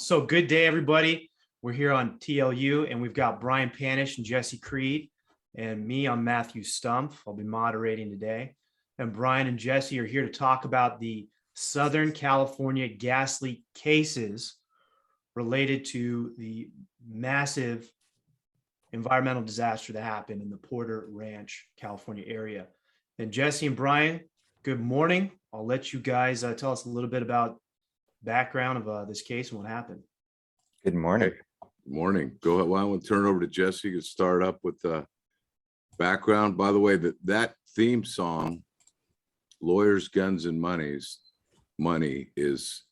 So good day, everybody. We're here on TLU, and we've got Brian Panish and Jesse Creed, and me, I'm Matthew Stumpf. I'll be moderating today. And Brian and Jesse are here to talk about the Southern California gas leak cases related to the massive environmental disaster that happened in the Porter Ranch, California area. And Jesse and Brian, good morning. I'll let you guys tell us a little bit about background of this case and what happened. Good morning. Hey, good morning. Go ahead. Why don't we turn it over to Jesse to start up with the background. By the way, that theme song, Lawyers, Guns, and Money is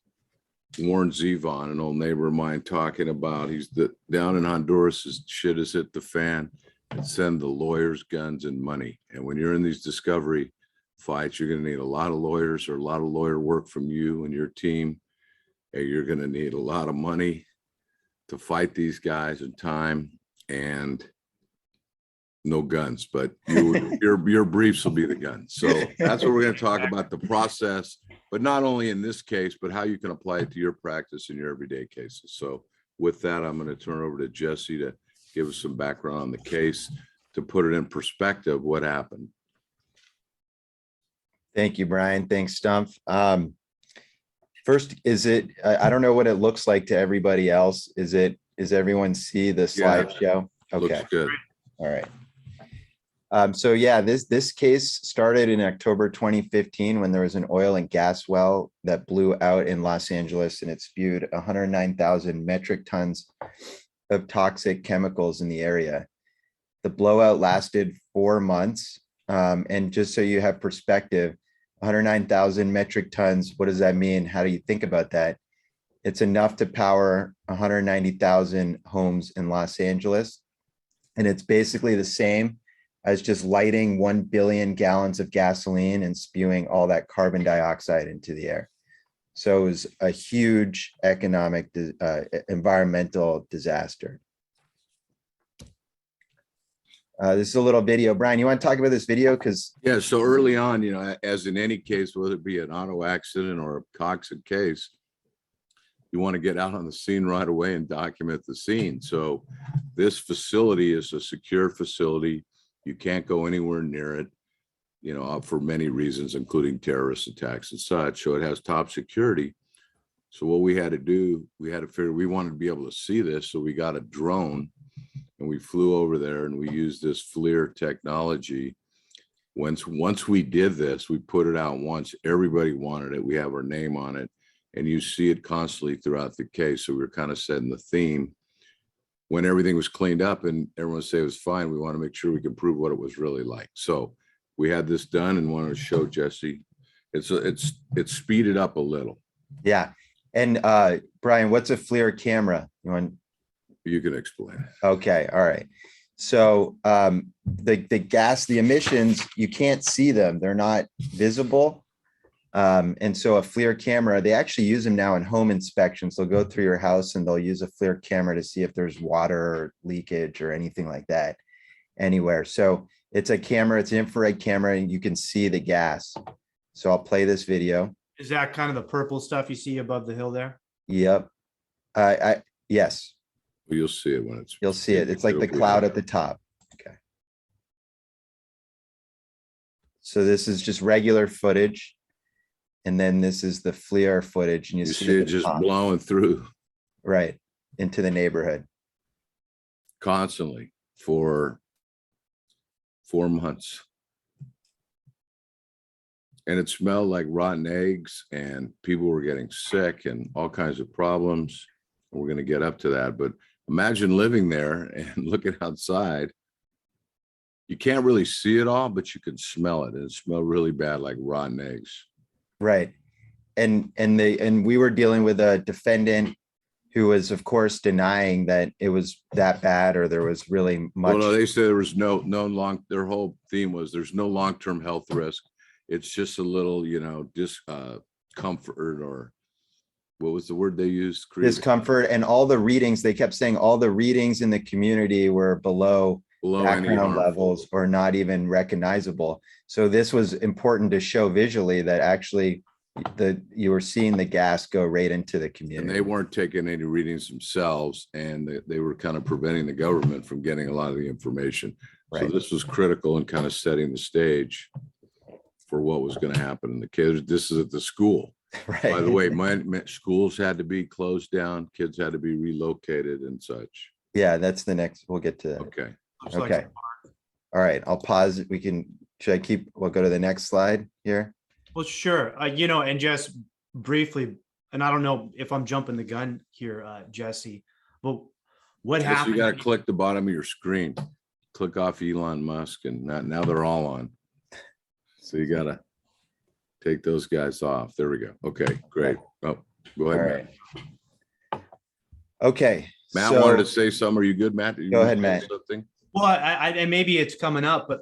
Warren Zevon, an old neighbor of mine, talking about down in Honduras, his shit has hit the fan, and send the lawyers, guns, and money. And when you're in these discovery fights, you're going to need a lot of lawyers or a lot of lawyer work from you and your team. And you're going to need a lot of money to fight these guys in time, and no guns, but your briefs will be the guns. So that's what we're going to talk about, the process, but not only in this case, but how you can apply it to your practice in your everyday cases. So with that, I'm going to turn it over to Jesse to give us some background on the case, to put it in perspective, what happened. Thank you, Brian. Thanks, Stumpf. First, I don't know what it looks like to everybody else. Does everyone see the slideshow? Okay. Looks good. All right. So yeah, this case started in October 2015 when there was an oil and gas well that blew out in Los Angeles, and it spewed 109,000 metric tons of toxic chemicals in the area. The blowout lasted 4 months. And just so you have perspective, 109,000 metric tons, what does that mean? How do you think about that? It's enough to power 190,000 homes in Los Angeles. And it's basically the same as just lighting 1 billion gallons of gasoline and spewing all that carbon dioxide into the air. So it was a huge economic, environmental disaster. This is a little video. Brian, you want to talk about this video? Yeah, so early on, as in any case, whether it be an auto accident or a toxic case, you want to get out on the scene right away and document the scene. So this facility is a secure facility. You can't go anywhere near it, for many reasons, including terrorist attacks and such. So it has top security. So what we had to do, we had to figure we wanted to be able to see this. So we got a drone and we flew over there, and we used this FLIR technology. Once we did this, we put it out once, everybody wanted it. We have our name on it, and you see it constantly throughout the case. So we were kind of setting the theme. When everything was cleaned up and everyone said it was fine, we want to make sure we can prove what it was really like. So we had this done and wanted to show Jesse. It's speeded up a little. Yeah. And Brian, what's a FLIR camera? You can explain. Okay. All right. So the emissions, you can't see them. They're not visible. And so a FLIR camera, they actually use them now in home inspections. They'll go through your house and they'll use a FLIR camera to see if there's water or leakage or anything like that anywhere. So it's a camera, it's an infrared camera, and you can see the gas. So I'll play this video. Is that kind of the purple stuff you see above the hill there? Yep. Yes. You'll see it when You'll see it. It's like the cloud at the top. Okay. So this is just regular footage. And then this is the FLIR footage. And you see it just blowing through. Right. Into the neighborhood. Constantly for 4 months. And it smelled like rotten eggs, and people were getting sick and all kinds of problems. We're going to get up to that. But imagine living there and looking outside. You can't really see it all, but you can smell it. And it smelled really bad, like rotten eggs. Right. And we were dealing with a defendant who was, of course, denying that it was that bad or there was really much. Well, no, they said there was no their whole theme was there's no long-term health risk. It's just a little, discomfort, or what was the word they used? Discomfort. And all the readings, they kept saying all the readings in the community were below background levels or not even recognizable. So this was important to show visually that actually you were seeing the gas go right into the And community. they weren't taking any readings themselves, and they were kind of preventing the government from getting a lot of the information. So Right. this was critical in kind of setting the stage for what was going to happen in the kids. This is at the school. Right. By the way, my schools had to be closed down, kids had to be relocated and such. Yeah, that's the next, we'll get to that. Okay. Looks like Okay. All right, I'll pause. We'll go to the next slide here. Well, sure. And just briefly, and I don't know if I'm jumping the gun here, Jesse, but what Jesse, happened? you got to click the bottom of your screen. Click off Elon Musk, and now they're all on. So you got to take those guys off. There we go. Okay, great. Oh, go All ahead, right. Matt. Okay. Matt so- wanted to say something. Are you good, Matt? Did you Go want ahead, to say Matt. something? Well, and maybe it's coming up, but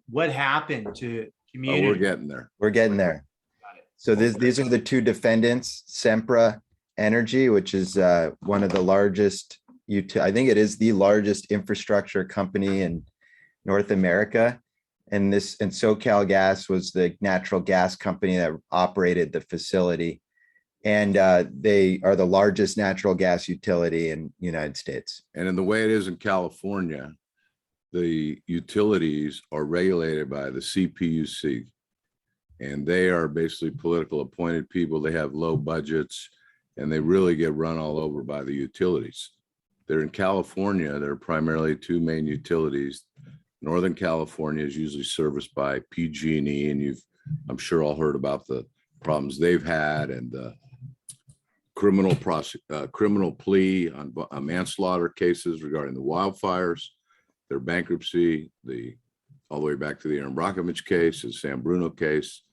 what happened to Oh, community? we're getting there. We're getting there. Got it. So these are the two defendants, Sempra Energy, which is one of the largest, I think it is the largest infrastructure company in North America. And SoCal Gas was the natural gas company that operated the facility. And they are the largest natural gas utility in the United States. And in the way it is in California, the utilities are regulated by the CPUC. And they are basically political appointed people. They have low budgets and they really get run all over by the utilities. They're in California. There are primarily two main utilities. Northern California is usually serviced by PG&E, and I'm sure all heard about the problems they've had and the criminal plea on manslaughter cases regarding the wildfires, their bankruptcy, all the way back to the Aaron Brockovich case, the San Bruno case.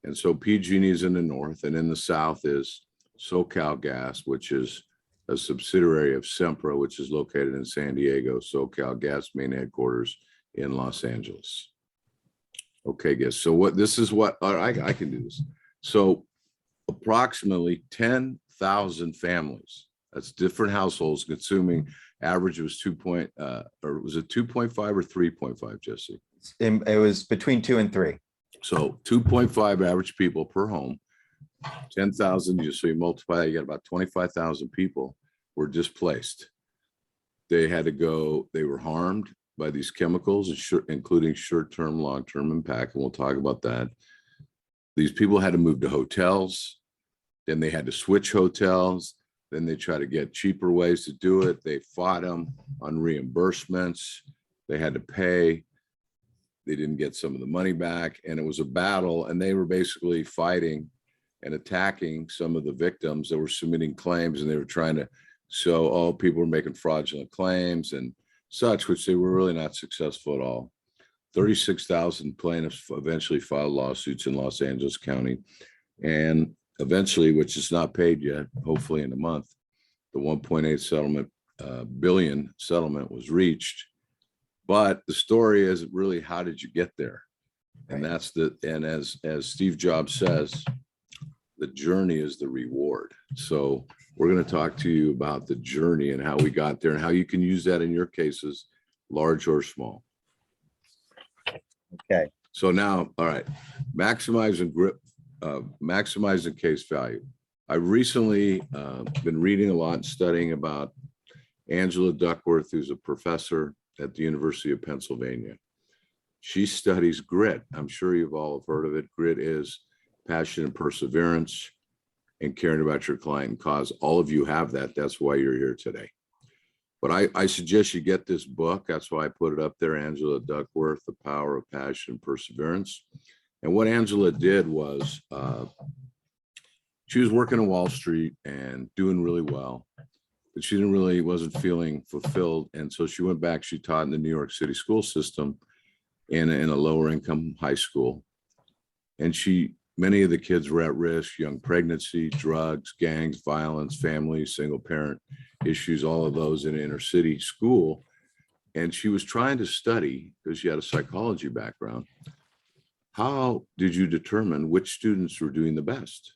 And so PG&E is in the north, and in the south is SoCal Gas, which is a subsidiary of Sempra, which is located in San Diego. SoCal Gas main headquarters in Los Angeles. Okay, guys. So I can do this. So approximately 10,000 families, that's different households consuming, average was 2.5 or 3.5, Jesse? It was between 2 and 3. So 2.5 average people per home, 10,000, so you multiply that, you got about 25,000 people were displaced. They had to go, they were harmed by these chemicals, including short-term, long-term impact, and we'll talk about that. These people had to move to hotels, then they had to switch hotels, then they try to get cheaper ways to do it. They fought them on reimbursements. They had to pay. They didn't get some of the money back, and it was a battle, and they were basically fighting and attacking some of the victims that were submitting claims, and they were trying to show, oh, people were making fraudulent claims and such, which they were really not successful at all. 36,000 plaintiffs eventually filed lawsuits in Los Angeles County, and eventually, which is not paid yet, hopefully in a month, the 1.8 billion settlement was reached. But the story is really, how did you get there? And that's as Steve Jobs says, the journey is the reward. So we're going to talk to you about the journey and how we got there and how you can use that in your cases, large or small. Okay. So now, all right, maximizing case value. I've recently been reading a lot and studying about Angela Duckworth, who's a professor at the University of Pennsylvania. She studies grit. I'm sure you've all heard of it. Grit is passion and perseverance and caring about your client and cause. All of you have that. That's why you're here today. But I suggest you get this book. That's why I put it up there, Angela Duckworth, The Power of Passion and Perseverance. And what Angela did was she was working on Wall Street and doing really well, but she wasn't feeling fulfilled. And so she went back, she taught in the New York City school system in a lower income high school. And many of the kids were at risk, young pregnancy, drugs, gangs, violence, families, single parent issues, all of those in an inner city school. And she was trying to study, because she had a psychology background, how did you determine which students were doing the best?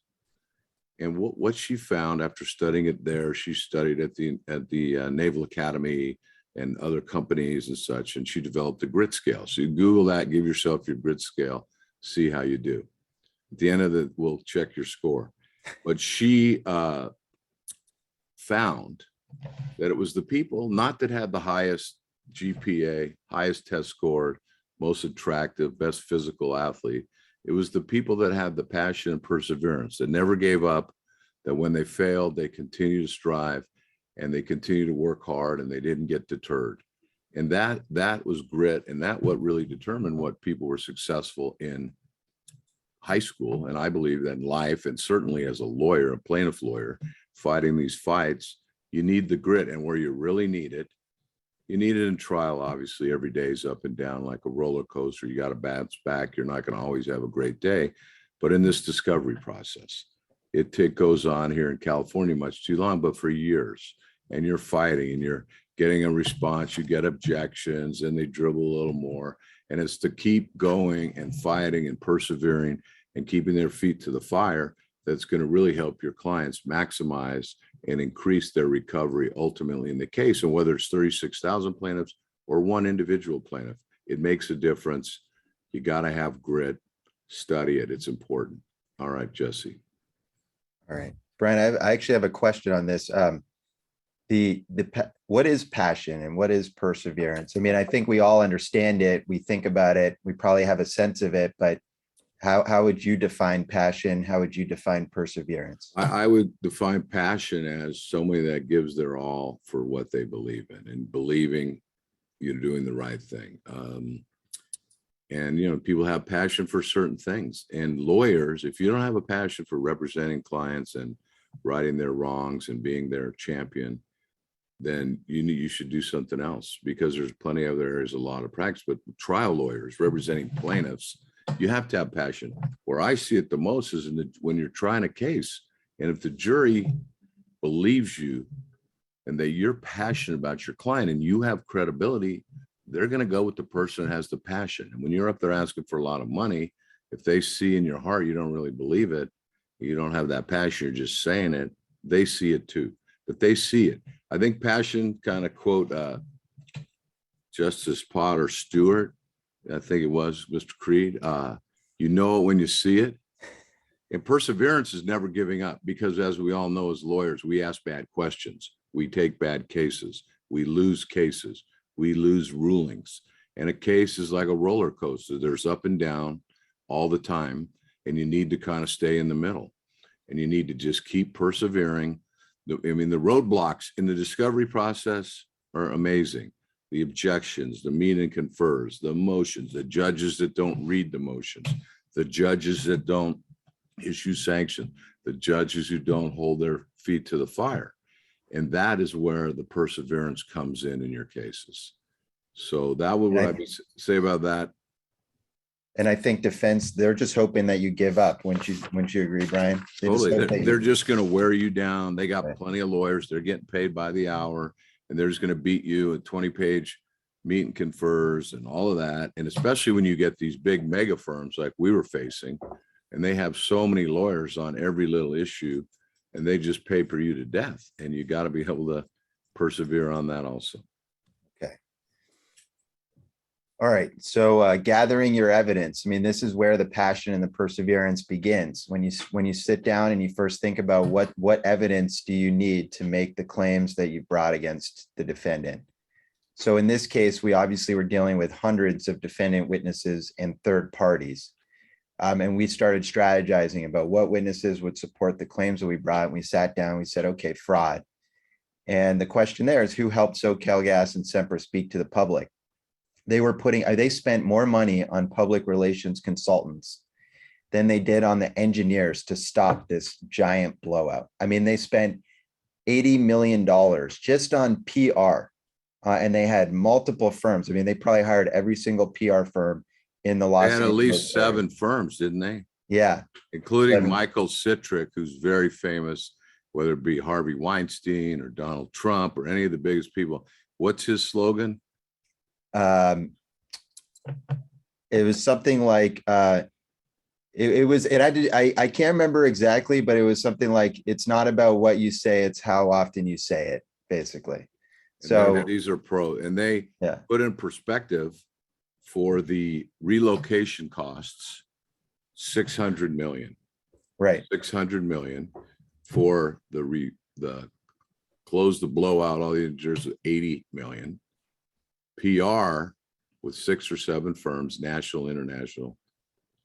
And what she found after studying it there, she studied at the Naval Academy and other companies and such, and she developed the grit scale. So you Google that, give yourself your grit scale, see how you do. At the end of the, we'll check your score. But she found that it was the people not that had the highest GPA, highest test score, most attractive, best physical athlete. It was the people that had the passion and perseverance, that never gave up, that when they failed, they continued to strive and they continued to work hard and they didn't get deterred. And that was grit. And that what really determined what people were successful in high school. And I believe that in life, and certainly as a lawyer, a plaintiff lawyer, fighting these fights, you need the grit. And where you really need it, you need it in trial. Obviously, every day is up and down like a roller coaster. You got to bounce back. You're not going to always have a great day. But in this discovery process, it goes on here in California much too long, but for years. And you're fighting and you're getting a response. You get objections and they dribble a little more. And it's to keep going and fighting and persevering and keeping their feet to the fire that's going to really help your clients maximize and increase their recovery ultimately in the case. And whether it's 36,000 plaintiffs or one individual plaintiff, it makes a difference. You got to have grit, study it. It's important. All right, Jesse. All right, Brian, I actually have a question on this. What is passion and what is perseverance? I mean, I think we all understand it. We think about it. We probably have a sense of it, but how would you define passion? How would you define perseverance? I would define passion as somebody that gives their all for what they believe in and believing you're doing the right thing. And, you know, people have passion for certain things, and lawyers, if you don't have a passion for representing clients and righting their wrongs and being their champion, then you should do something else, because there's plenty of other areas, a lot of practice. But trial lawyers representing plaintiffs, you have to have passion. Where I see it the most is when you're trying a case, and if the jury believes you and that you're passionate about your client and you have credibility, they're going to go with the person that has the passion. And when you're up there asking for a lot of money, if they see in your heart you don't really believe it, you don't have that passion, you're just saying it, they see it too. But they see it. I think passion, kind of quote Justice Potter Stewart, I think it was Mr. Creed, you know it when you see it. And perseverance is never giving up, because as we all know as lawyers, we ask bad questions. We take bad cases. We lose cases. We lose rulings. And a case is like a roller coaster. There's up and down all the time. And you need to kind of stay in the middle. And you need to just keep persevering. I mean, the roadblocks in the discovery process are amazing. The objections, the meet and confers, the motions, the judges that don't read the motions, the judges that don't issue sanctions, the judges who don't hold their feet to the fire. And that is where the perseverance comes in your cases. So that would what I would say about that. And I think defense, they're just hoping that you give up. Wouldn't you agree, Brian? They're just going to wear you down. They got plenty of lawyers. They're getting paid by the hour, and they're just going to beat you at 20-page meet and confers and all of that. And especially when you get these big mega firms like we were facing, and they have so many lawyers on every little issue, and they just paper you to death. And you got to be able to persevere on that also. Okay. All right. So gathering your evidence. I mean, this is where the passion and the perseverance begins. When you sit down and you first think about what evidence do you need to make the claims that you brought against the defendant. So in this case, we obviously were dealing with hundreds of defendant witnesses and third parties. And we started strategizing about what witnesses would support the claims that we brought. And we sat down, we said, okay, fraud. And the question there is, who helped SoCal Gas and Sempra speak to the public? They spent more money on public relations consultants than they did on the engineers to stop this giant blowout. I mean, they spent $80 million just on PR, and they had multiple firms. I mean, they probably hired every single PR firm in the Los Angeles. They had at least 7 firms, didn't they? Yeah. Including Michael Citrick, who's very famous, whether it be Harvey Weinstein or Donald Trump or any of the biggest people. What's his slogan? It was something like I can't remember exactly, but it was something like, it's not about what you say, it's how often you say it, basically. So these are pro, and they put in perspective for the relocation costs. 600 million. Right. 600 million for the close the blowout, all the engineers with 80 million. PR with 6 or 7 firms, national, international,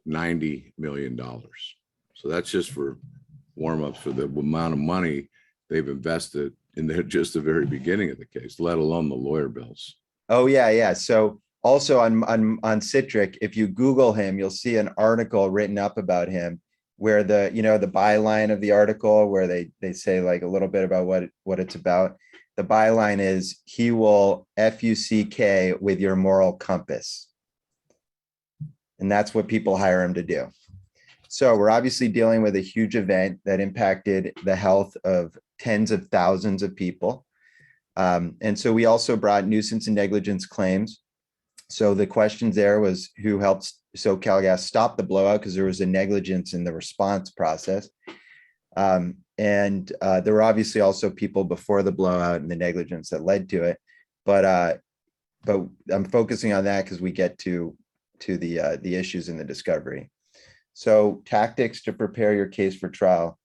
$90 million. So that's just for warm-ups for the amount of money they've invested in just the very beginning of the case, let alone the lawyer bills. Oh, yeah, yeah. So also on Citric, if you Google him, you'll see an article written up about him where the byline of the article where they say like a little bit about what it's about. The byline is, he will FUCK with your moral compass. And that's what people hire him to do. So we're obviously dealing with a huge event that impacted the health of tens of thousands of people. And so we also brought nuisance and negligence claims. So the questions there was who helped SoCalGas stop the blowout, because there was a negligence in the response process. And there were obviously also people before the blowout and the negligence that led to it. But I'm focusing on that because we get to the issues in the discovery. So tactics to prepare your case for trial.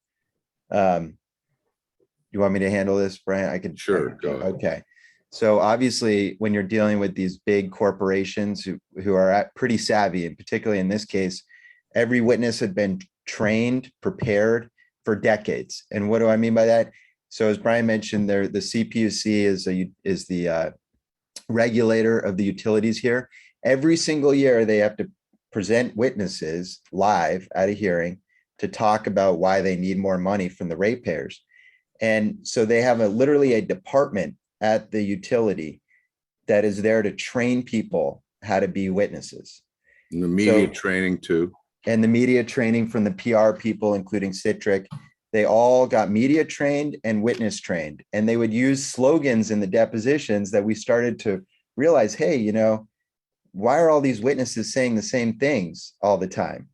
You want me to handle this, Brian? I can. Sure, go ahead. Okay. So obviously, when you're dealing with these big corporations who are pretty savvy, and particularly in this case, every witness had been trained, prepared for decades. And what do I mean by that? So as Brian mentioned, the CPUC is the regulator of the utilities here. Every single year, they have to present witnesses live at a hearing to talk about why they need more money from the ratepayers. And so they have literally a department at the utility that is there to train people how to be witnesses. And the media training too. And the media training from the PR people, including Citric, they all got media trained and witness trained. And they would use slogans in the depositions that we started to realize, hey, why are all these witnesses saying the same things all the time?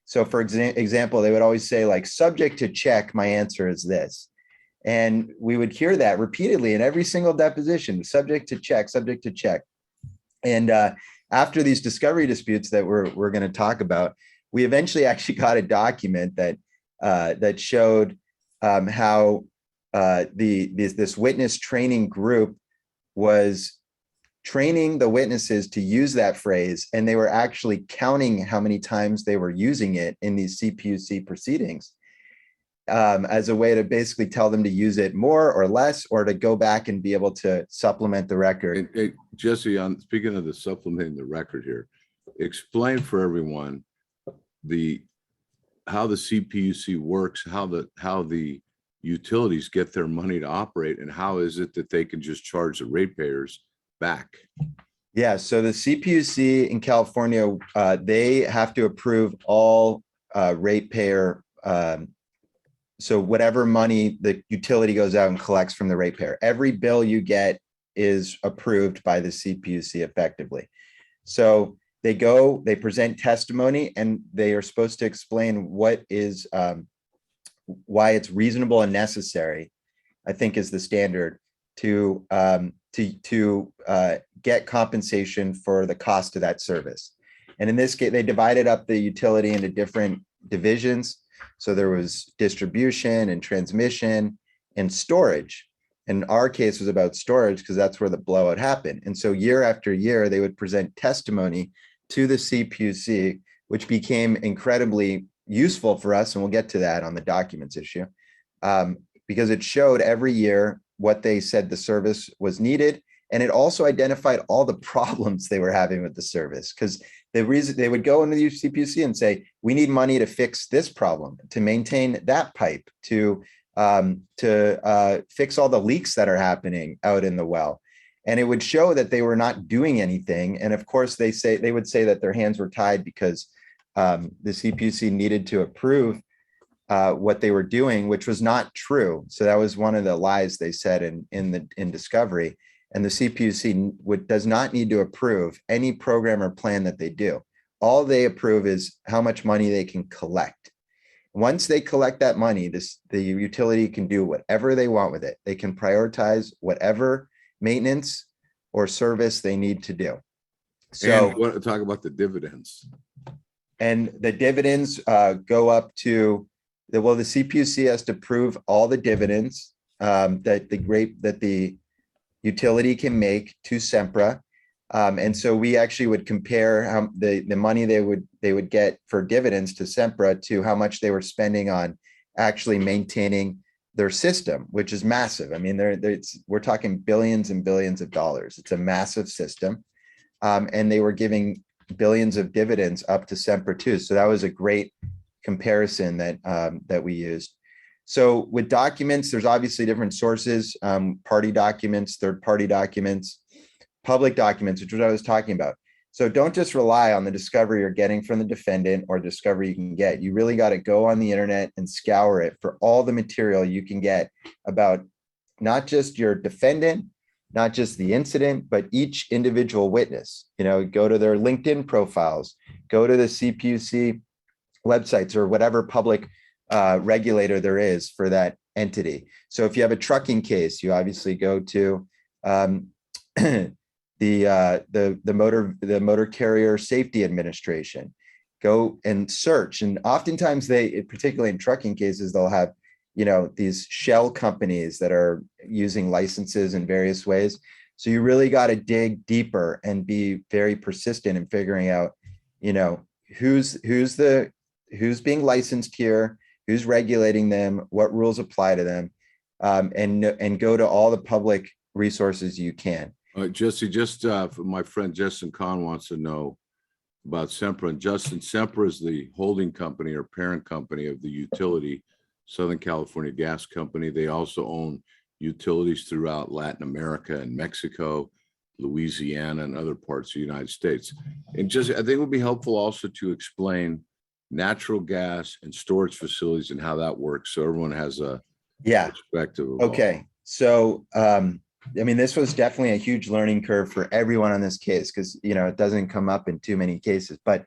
So for example, they would always say like, subject to check, my answer is this. And we would hear that repeatedly in every single deposition, subject to check, subject to check. And after these discovery disputes that we're going to talk about, we eventually actually got a document that showed how this witness training group was training the witnesses to use that phrase, and they were actually counting how many times they were using it in these CPUC proceedings. As a way to basically tell them to use it more or less, or to go back and be able to supplement the record. Hey, Jesse, speaking of the supplementing the record here, explain for everyone how the CPUC works, how the utilities get their money to operate, and how is it that they can just charge the ratepayers back? Yeah, so the CPUC in California, they have to approve all ratepayer. So whatever money the utility goes out and collects from the ratepayer, every bill you get is approved by the CPUC effectively. So they present testimony, and they are supposed to explain what is why it's reasonable and necessary, I think is the standard to get compensation for the cost of that service. And in this case, they divided up the utility into different divisions. So there was distribution and transmission and storage. And our case was about storage because that's where the blowout happened. And so year after year, they would present testimony to the CPUC, which became incredibly useful for us. And we'll get to that on the documents issue, because it showed every year what they said the service was needed. And it also identified all the problems they were having with the service, because the reason they would go into the CPUC and say, we need money to fix this problem, to maintain that pipe, to fix all the leaks that are happening out in the well. And it would show that they were not doing anything. And of course, they would say that their hands were tied because the CPUC needed to approve what they were doing, which was not true. So that was one of the lies they said in discovery. And the CPUC does not need to approve any program or plan that they do. All they approve is how much money they can collect. Once they collect that money, the utility can do whatever they want with it. They can prioritize whatever maintenance or service they need to do. So and talk about the dividends. and the dividends go up to the CPUC has to prove all the dividends that the utility can make to Sempra. And so we actually would compare how the money they would get for dividends to Sempra to how much they were spending on actually maintaining their system, which is massive. I mean, we're talking billions and billions of dollars. It's a massive system. And they were giving billions of dividends up to Sempra too. So that was a great comparison that we used. So with documents, there's obviously different sources, party documents, third-party documents, public documents, which is what I was talking about. So don't just rely on the discovery you're getting from the defendant or discovery you can get. You really got to go on the internet and scour it for all the material you can get about not just your defendant, not just the incident, but each individual witness. Go to their LinkedIn profiles, go to the CPUC websites or whatever public regulator there is for that entity. So if you have a trucking case, you obviously go to the Motor Carrier Safety Administration. Go and search, and oftentimes particularly in trucking cases, they'll have these shell companies that are using licenses in various ways. So you really got to dig deeper and be very persistent in figuring out who's being licensed here, who's regulating them, what rules apply to them, and go to all the public resources you can. Jesse, just my friend Justin Kahn wants to know about Sempra. And Justin, Sempra is the holding company or parent company of the utility, Southern California Gas Company. They also own utilities throughout Latin America and Mexico, Louisiana, and other parts of the United States. And just, I think it would be helpful also to explain natural gas and storage facilities and how that works, so everyone has a perspective. Okay, so this was definitely a huge learning curve for everyone on this case because it doesn't come up in too many cases. But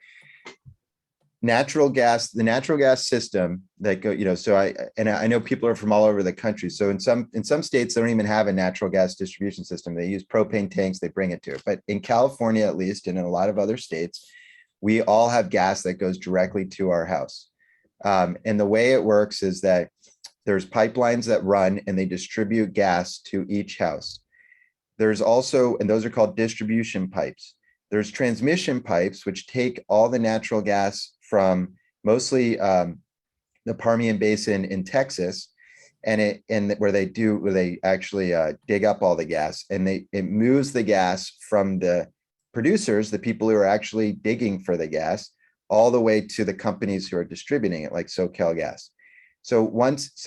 the natural gas system that go, so I know people are from all over the country. So in some states, they don't even have a natural gas distribution system. They use propane tanks, they bring it to it. But in California, at least, and in a lot of other states, we all have gas that goes directly to our house. And the way it works is that there's pipelines that run and they distribute gas to each house. There's also, and those are called distribution pipes. There's transmission pipes, which take all the natural gas from mostly the Permian Basin in Texas, and where they actually dig up all the gas, and it moves the gas from the producers, the people who are actually digging for the gas, all the way to the companies who are distributing it, like SoCalGas. So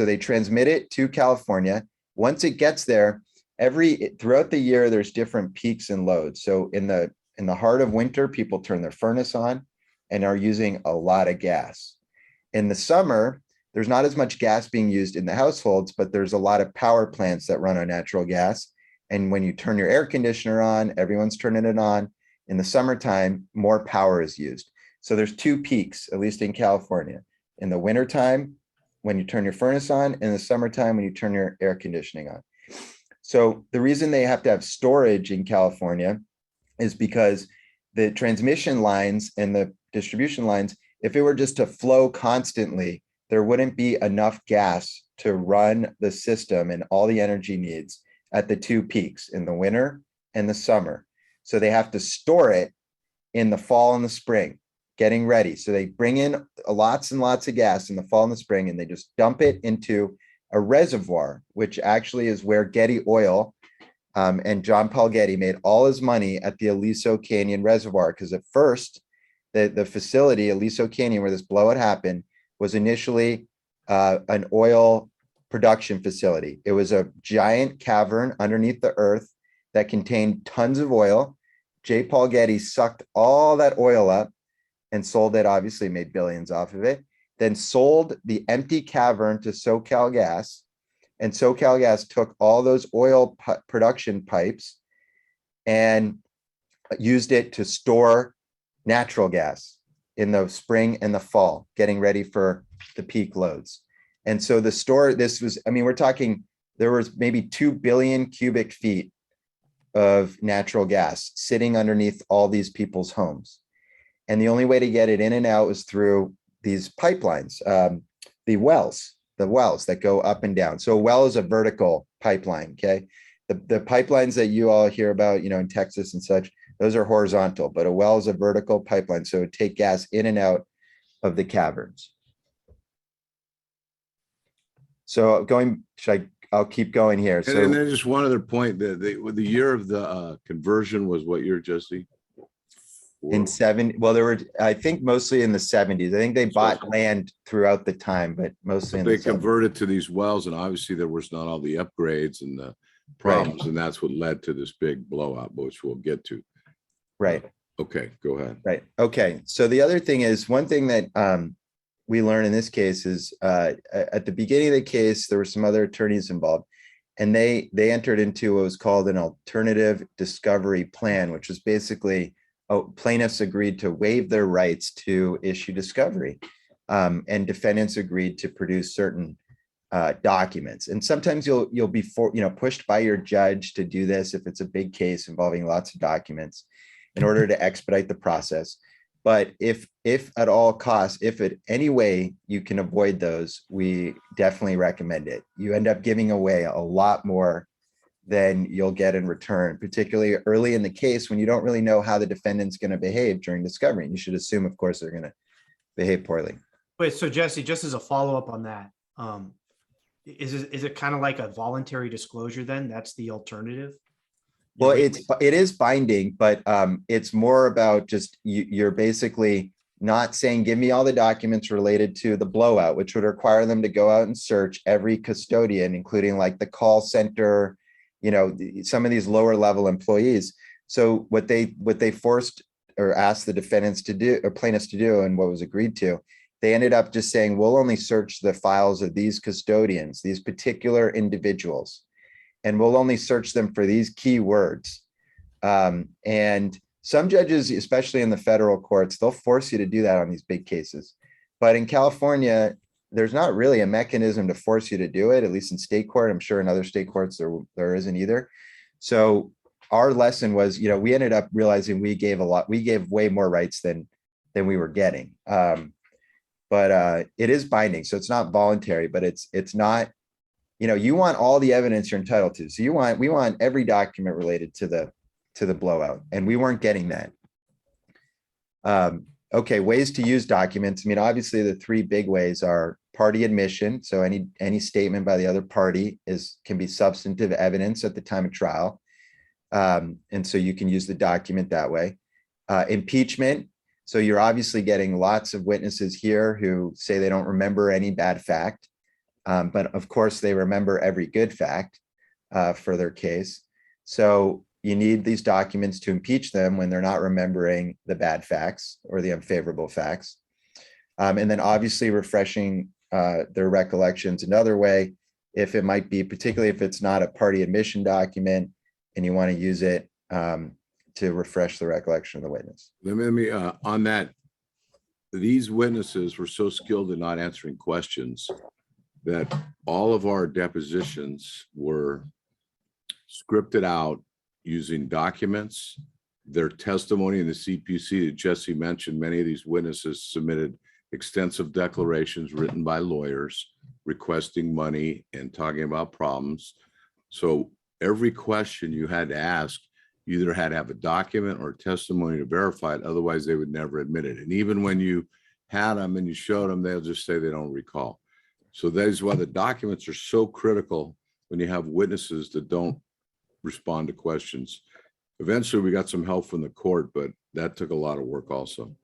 they transmit it to California. Once it gets there, throughout the year, there's different peaks and loads. So in the heart of winter, people turn their furnace on and are using a lot of gas. In the summer, there's not as much gas being used in the households, but there's a lot of power plants that run on natural gas. And when you turn your air conditioner on, everyone's turning it on. In the summertime, more power is used. So there's two peaks, at least in California. In the wintertime, when you turn your furnace on, and in the summertime, when you turn your air conditioning on. So the reason they have to have storage in California is because the transmission lines and the distribution lines, if it were just to flow constantly, there wouldn't be enough gas to run the system and all the energy needs at the two peaks in the winter and the summer. So they have to store it in the fall and the spring, getting ready. So they bring in lots and lots of gas in the fall and the spring, and they just dump it into a reservoir, which actually is where Getty Oil and John Paul Getty made all his money at the Aliso Canyon Reservoir. Because at first, the facility, Aliso Canyon, where this blowout happened, was initially an oil production facility. It was a giant cavern underneath the earth that contained tons of oil. J. Paul Getty sucked all that oil up and sold it, obviously made billions off of it, then sold the empty cavern to SoCalGas, and SoCalGas took all those oil production pipes and used it to store natural gas in the spring and the fall, getting ready for the peak loads. And so we're talking, there was maybe 2 billion cubic feet of natural gas sitting underneath all these people's homes. And the only way to get it in and out was through these pipelines, the wells that go up and down. So a well is a vertical pipeline, okay? The pipelines that you all hear about, in Texas and such, those are horizontal, but a well is a vertical pipeline. So it would take gas in and out of the caverns. So I'll keep going here. And So then just one other point, the year of the conversion was what year, Jesse? there were, I think mostly in the 70s. I think they bought land throughout the time, but mostly in They the 70s. converted to these wells, and obviously there was not all the upgrades and the problems, and that's what led to this big blowout, which we'll get to. Right. Okay, go ahead. Right. Okay. So the other thing is, one thing that we learned in this case is at the beginning of the case, there were some other attorneys involved, and they entered into what was called an alternative discovery plan, which was basically plaintiffs agreed to waive their rights to issue discovery, and defendants agreed to produce certain documents. And sometimes you'll be pushed by your judge to do this if it's a big case involving lots of documents in order to expedite the process. But if at all costs, if at any way you can avoid those, we definitely recommend it. You end up giving away a lot more than you'll get in return, particularly early in the case when you don't really know how the defendant's going to behave during discovery. And you should assume, of course, they're going to behave poorly. Wait, so Jesse, just as a follow-up on that, is it kind of like a voluntary disclosure then? That's the alternative? Well, it is binding, but it's more about just you're basically not saying, give me all the documents related to the blowout, which would require them to go out and search every custodian, including like the call center, some of these lower level employees. So what they forced or asked the defendants to do, or plaintiffs to do, and what was agreed to, they ended up just saying, we'll only search the files of these custodians, these particular individuals, and we'll only search them for these keywords. And some judges, especially in the federal courts, they'll force you to do that on these big cases. But in California, there's not really a mechanism to force you to do it, at least in state court. I'm sure in other state courts there isn't either. So our lesson was, we ended up realizing we gave way more rights than we were getting. But it is binding, so it's not voluntary, but it's not, you want all the evidence you're entitled to. So we want every document related to the blowout, and we weren't getting that. Okay, ways to use documents. I mean, obviously the three big ways are party admission. So any statement by the other party can be substantive evidence at the time of trial. And so you can use the document that way. Impeachment. So you're obviously getting lots of witnesses here who say they don't remember any bad fact. But of course they remember every good fact for their case. So you need these documents to impeach them when they're not remembering the bad facts or the unfavorable facts. And then obviously refreshing their recollections another way, if it might be, particularly if it's not a party admission document and you want to use it to refresh the recollection of the witness. Let me on that, these witnesses were so skilled in not answering questions that all of our depositions were scripted out using documents. Their testimony in the CPC that Jesse mentioned, many of these witnesses submitted extensive declarations written by lawyers requesting money and talking about problems. So every question you had to ask, you either had to have a document or testimony to verify it, otherwise they would never admit it. And even when you had them and you showed them, they'll just say they don't recall. So that is why the documents are so critical when you have witnesses that don't respond to questions. Eventually we got some help from the court, but that took a lot of work also.